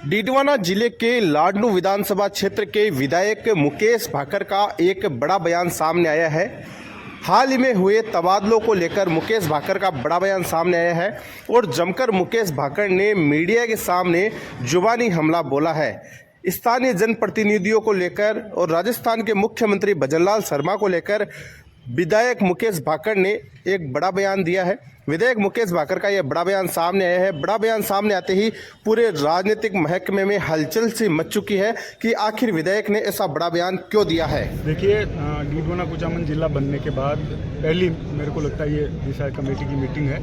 डीडवाना जिले के लाडनू विधानसभा क्षेत्र के विधायक मुकेश भाकर का एक बड़ा बयान सामने आया है। हाल ही में हुए तबादलों को लेकर मुकेश भाकर का बड़ा बयान सामने आया है और जमकर मुकेश भाकर ने मीडिया के सामने जुबानी हमला बोला है। स्थानीय जनप्रतिनिधियों को लेकर और राजस्थान के मुख्यमंत्री भजनलाल शर्मा को लेकर विधायक मुकेश भाकर ने एक बड़ा बयान दिया है। विधायक मुकेश भाकर का यह बड़ा बयान सामने आया है। बड़ा बयान सामने आते ही पूरे राजनीतिक महकमे में हलचल सी मच चुकी है कि आखिर विधायक ने ऐसा बड़ा बयान क्यों दिया है। देखिए, डीडवाना कुचामन जिला बनने के बाद पहली मेरे को लगता है ये डिसाइड कमेटी की मीटिंग है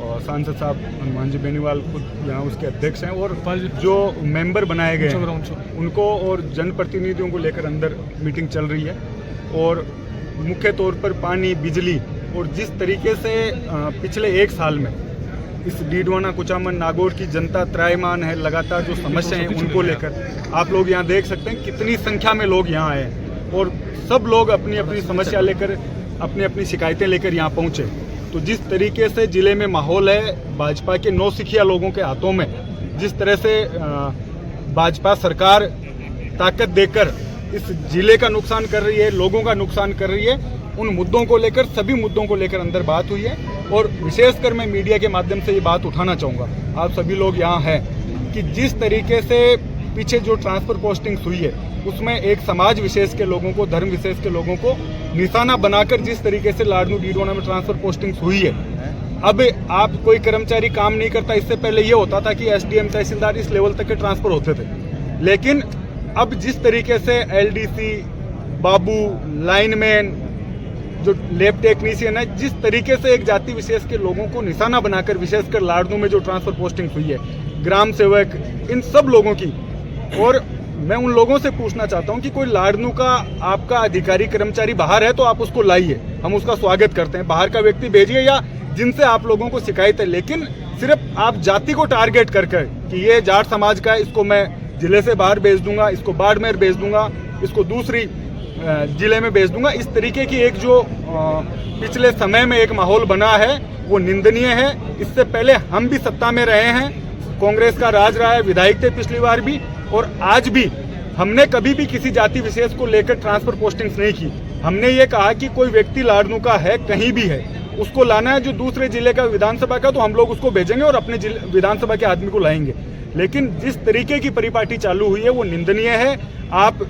और सांसद साहब हनुमान जी बेनीवाल खुद यहाँ उसके अध्यक्ष हैं और जो मेंबर बनाए गए हैं उनको और जनप्रतिनिधियों को लेकर अंदर मीटिंग चल रही है। और मुख्य तौर पर पानी, बिजली और जिस तरीके से पिछले एक साल में इस डीडवाना कुचामन नागौर की जनता त्रायमान है, लगातार जो समस्याएं हैं उनको लेकर आप लोग यहाँ देख सकते हैं कितनी संख्या में लोग यहाँ आए हैं और सब लोग अपनी अपनी समस्या लेकर अपनी अपनी शिकायतें लेकर यहाँ पहुँचे। तो जिस तरीके से जिले में माहौल है, भाजपा के नौसिखिया लोगों के हाथों में जिस तरह से भाजपा सरकार ताकत देकर इस जिले का नुकसान कर रही है, लोगों का नुकसान कर रही है, उन मुद्दों को लेकर, सभी मुद्दों को लेकर अंदर बात हुई है। और विशेषकर मैं मीडिया के माध्यम से ये बात उठाना चाहूँगा, आप सभी लोग यहाँ हैं, कि जिस तरीके से पीछे जो ट्रांसफर पोस्टिंग्स हुई है उसमें एक समाज विशेष के लोगों को, धर्म विशेष के लोगों को निशाना बनाकर जिस तरीके से लाडनू डीडवाना में ट्रांसफर पोस्टिंग्स हुई है। अब आप कोई कर्मचारी काम नहीं करता, इससे पहले ये होता था कि एसडीएम, तहसीलदार इस लेवल तक के ट्रांसफर होते थे, लेकिन अब जिस तरीके से एलडीसी, बाबू, लाइनमैन, जो लैब टेक्नीशियन है, जिस तरीके से एक जाति विशेष के लोगों को निशाना बनाकर विशेषकर लाडनू में जो ट्रांसफर पोस्टिंग हुई है, ग्राम सेवक, इन सब लोगों की। और मैं उन लोगों से पूछना चाहता हूं कि कोई लाडनू का आपका अधिकारी कर्मचारी बाहर है तो आप उसको लाइए, हम उसका स्वागत करते हैं, बाहर का व्यक्ति भेजिए या जिनसे आप लोगों को शिकायत है, लेकिन सिर्फ आप जाति को टारगेट करके कि ये जाट समाज का है, इसको मैं जिले से बाहर भेज दूंगा, इसको बाड़मेर भेज दूंगा, इसको दूसरी जिले में भेज दूंगा, इस तरीके की एक जो पिछले समय में एक माहौल बना है वो निंदनीय है। इससे पहले हम भी सत्ता में रहे हैं, कांग्रेस का राज रहा है, विधायक थे पिछली बार भी और आज भी। हमने कभी भी किसी जाति विशेष को लेकर ट्रांसफर पोस्टिंग्स नहीं की। हमने ये कहा कि कोई व्यक्ति लाडनू का है, कहीं भी है, उसको लाना है, जो दूसरे जिले का विधानसभा का, तो हम लोग उसको भेजेंगे और अपने विधानसभा के आदमी को लाएंगे। लेकिन जिस तरीके की परिपाटी चालू हुई है वो निंदनीय है। आप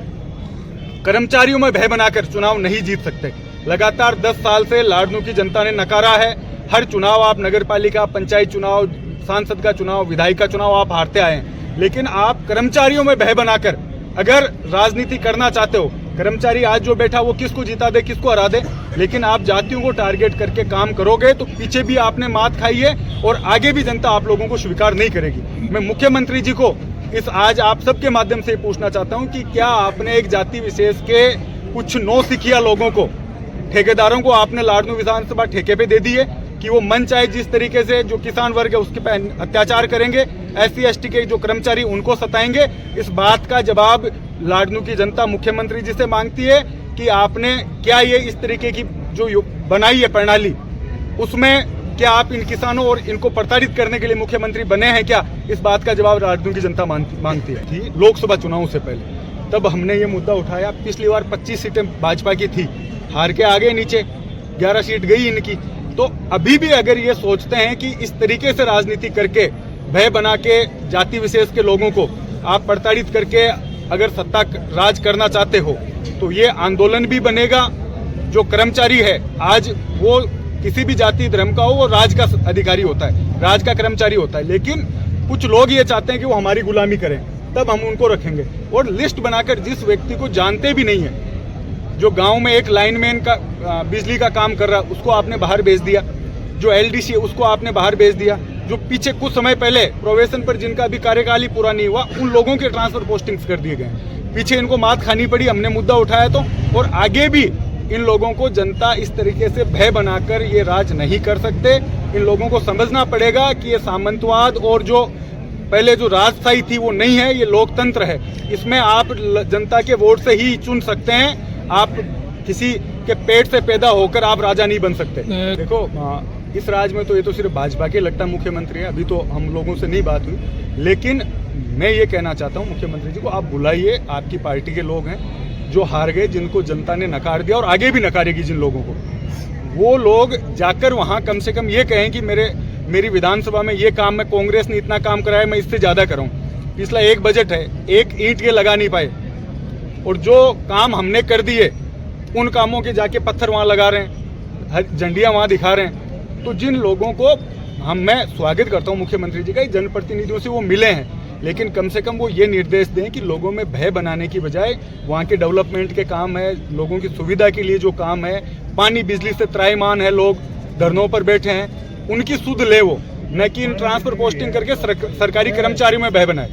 कर्मचारियों में भय बनाकर चुनाव नहीं जीत सकते। लगातार 10 साल से लाडनू की जनता ने नकारा है। हर चुनाव आप नगर पालिका, पंचायत चुनाव, सांसद का चुनाव, विधायक का चुनाव आप हारते आए हैं, लेकिन आप कर्मचारियों में भय बनाकर अगर राजनीति करना चाहते हो, कर्मचारी आज जो बैठा वो किसको जीता दे, किसको हरा दे, लेकिन आप जातियों को टारगेट करके काम करोगे तो पीछे भी आपने मात खाई है और आगे भी जनता आप लोगों को स्वीकार नहीं करेगी। मैं मुख्यमंत्री जी को आज आप सबके माध्यम से पूछना चाहता हूं कि क्या आपने एक जाति विशेष के कुछ नौसिखिया लोगों को, ठेकेदारों को आपने लाडनू विधानसभा ठेके पे दे दी है कि वो मन चाहे जिस तरीके से जो किसान वर्ग है उसके पे अत्याचार करेंगे, SC ST के जो कर्मचारी उनको सताएंगे। इस बात का जवाब लाडनू की जनता मुख्यमंत्री जी से मांगती है कि आपने क्या ये इस तरीके की जो बनाई है प्रणाली, उसमें क्या आप इन किसानों और इनको प्रताड़ित करने के लिए मुख्यमंत्री बने हैं क्या? इस बात का जवाब लाडनू की जनता मांगती है। लोकसभा चुनाव से पहले तब हमने ये मुद्दा उठाया। पिछली बार 25 सीटें भाजपा की थी, हार के आगे नीचे 11 सीट गई इनकी। तो अभी भी अगर ये सोचते हैं कि इस तरीके से राजनीति करके, भय बना के जाति विशेष के लोगों को आप प्रताड़ित करके अगर सत्ता राज करना चाहते हो तो ये आंदोलन भी बनेगा। जो कर्मचारी है आज वो किसी भी जाति धर्म का हो, वो राज का अधिकारी होता है, राज का कर्मचारी होता है, लेकिन कुछ लोग ये चाहते हैं कि वो हमारी गुलामी करें, तब हम उनको रखेंगे। और लिस्ट बनाकर जिस व्यक्ति को जानते भी नहीं है, जो गांव में एक लाइनमैन का बिजली का काम कर रहा है उसको आपने बाहर भेज दिया, जो LDC है उसको आपने बाहर भेज दिया, जो पीछे कुछ समय पहले प्रोबेशन पर जिनका अभी कार्यकाल ही पूरा नहीं हुआ उन लोगों के ट्रांसफर पोस्टिंग्स कर दिए गए। पीछे इनको मात खानी पड़ी, हमने मुद्दा उठाया तो, और आगे भी इन लोगों को जनता इस तरीके से भय बनाकर ये राज नहीं कर सकते। इन लोगों को समझना पड़ेगा कि ये सामंतवाद और जो पहले जो राजशाही थी वो नहीं है, ये लोकतंत्र है। इसमें आप जनता के वोट से ही चुन सकते हैं, आप किसी के पेट से पैदा होकर आप राजा नहीं बन सकते। देखो, इस राज्य में तो ये तो सिर्फ भाजपा के लगता मुख्यमंत्री है, अभी तो हम लोगों से नहीं बात हुई, लेकिन मैं ये कहना चाहता हूँ मुख्यमंत्री जी को, आप बुलाइए, आपकी पार्टी के लोग हैं जो हार गए, जिनको जनता ने नकार दिया और आगे भी नकारेगी जिन लोगों को, वो लोग जाकर वहाँ कम से कम ये कहें कि मेरी विधानसभा में ये काम, मैं कांग्रेस ने इतना काम कराया, मैं इससे ज़्यादा कराऊँ। पिछला एक बजट है, एक ईंट के लगा नहीं पाए, और जो काम हमने कर दिए उन कामों के जाके पत्थर वहाँ लगा रहे हैं, झंडियाँ वहाँ दिखा रहे हैं। तो जिन लोगों को मैं स्वागत करता हूँ मुख्यमंत्री जी का, जनप्रतिनिधियों से वो मिले हैं, लेकिन कम से कम वो ये निर्देश दें कि लोगों में भय बनाने की बजाय वहाँ के डेवलपमेंट के काम है, लोगों की सुविधा के लिए जो काम है, पानी बिजली से त्राहिमाम है, लोग धरनों पर बैठे हैं, उनकी सुध ले वो, न कि इन ट्रांसफर पोस्टिंग करके सरकारी कर्मचारियों में भय बनाए।